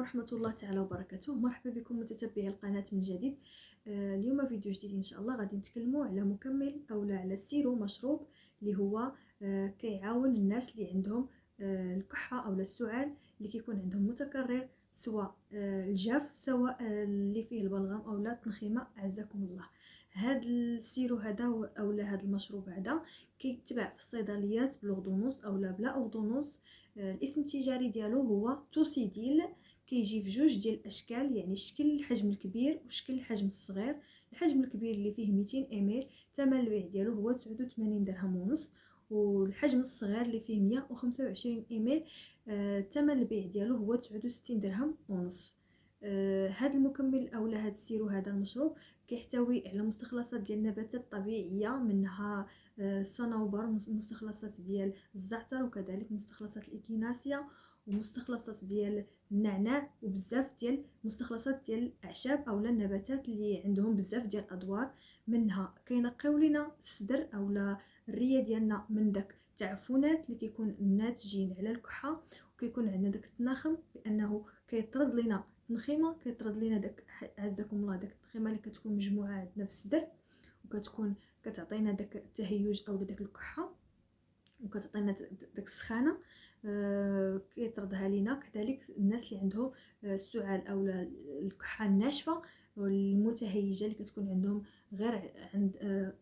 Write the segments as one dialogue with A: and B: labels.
A: ورحمة الله تعالى وبركاته. مرحبا بكم متتبعي القناة من جديد. اليوم فيديو جديد ان شاء الله. غادي نتكلموا على مكمل او على سيرو مشروب اللي هو كيعاون الناس اللي عندهم الكحة او السعال اللي كيكون عندهم متكرر، سواء الجاف سواء اللي فيه البلغم او لا التنخيمة اعزكم الله. هذا السيرو هذا او هذا المشروب هذا كيتباع في الصيدليات بالاغدونوس او لا بلا اغدونوس. الاسم التجاري ديالو هو توسيديل. كيجي في جوج ديال الاشكال، يعني شكل الحجم الكبير وشكل الحجم الصغير. الحجم الكبير اللي فيه 200 مل ثمن البيع ديالو هو 89 درهم ونص، والحجم الصغير اللي فيه 125 مل ثمن البيع ديالو هو 69 درهم ونص. هذا المكمل او هذا السيرو هذا المشروب كيحتوي على مستخلصات ديال النباتات طبيعيه، منها الصنوبر، مستخلصات ديال الزعتر، وكذلك مستخلصات الإكيناسيا ومستخلصات ديال النعناع، وبزاف ديال مستخلصات ديال الاعشاب او النباتات اللي عندهم بزاف ديال الادوار. منها كينقيو لينا الصدر او الريه ديالنا من داك التعفنات اللي كيكون ناتجين على الكحه، وكيكون عندنا داك التناخم بانه كيطرد لينا التنخيمه، كيطرد لينا داك عزكم الله داك التنخيمه اللي كتكون مجموعه عندنا في الصدر، وكتكون كتعطينا داك التهيج او داك الكحه، وكتعطينا داك السخانه. كيطردها لينا. كذلك الناس اللي عندهم السعال او الكحه الناشفه والمتهيجه اللي كتكون عندهم غير عند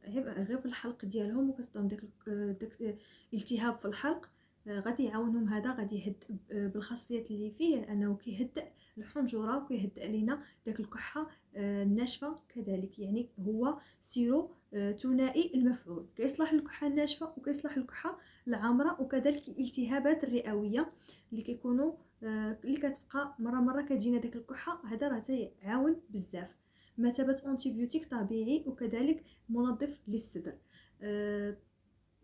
A: غير في الحلق ديالهم، وكتعطيهم داك الالتهاب في الحلق. غادي يعاونهم هذا، غادي يهدئ بالخاصيات اللي فيه، لانه كيهدئ الحنجره وكيهدئ لينا داك الكحه الناشفه. كذلك يعني هو سيرو ثنائي المفعول، كيصلح للكحه الناشفه وكيصلح للكحه العامره، وكذلك الالتهابات الرئويه اللي كيكونوا اللي كتبقى مره كتجينا داك الكحه. هذا راه تيعاون بزاف. مثابه انتيبيوتيك طبيعي، وكذلك منظف للصدر.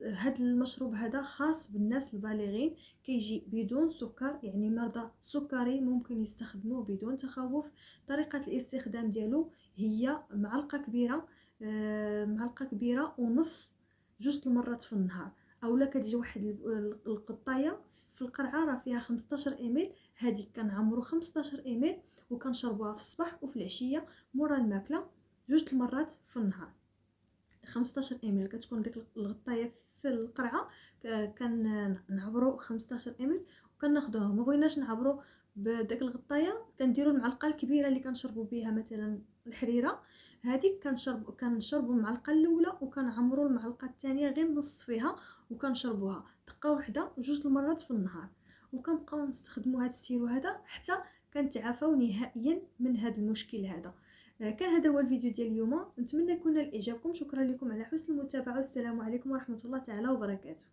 A: هذا المشروب هذا خاص بالناس البالغين، كيجي بدون سكر، يعني مرضى السكري ممكن يستخدموه بدون تخوف. طريقه الاستخدام ديالو هي معلقه كبيره ونص، جوج المرات في النهار، اولا كتجي واحد القطايه في القرعه راه فيها 15 مل، هذه كنعمرو 15 مل وكنشربوها في الصباح وفي العشيه مورا الماكله، جوج المرات في النهار. 15 مل كتكون ديك الغطايه في القرعه، كنعبروا 15 مل وكناخذوها. ما بغيناش نعبروا بداك الغطايه، كنديروا المعلقه الكبيره اللي كنشربوا بها مثلا الحريره، هذيك كنشربوا المعلقه الاولى وكنعمروا المعلقه الثانيه غير نص فيها، وكنشربوها دقه واحده جوج المرات في النهار، وكنبقاو نستخدموا هذا السيرو هذا حتى كنتعافاو نهائيا من هذا المشكل هذا. كان هذا هو الفيديو ديال اليوم، نتمنى يكون نال اعجابكم. شكرا لكم على حسن المتابعه، والسلام عليكم ورحمه الله تعالى وبركاته.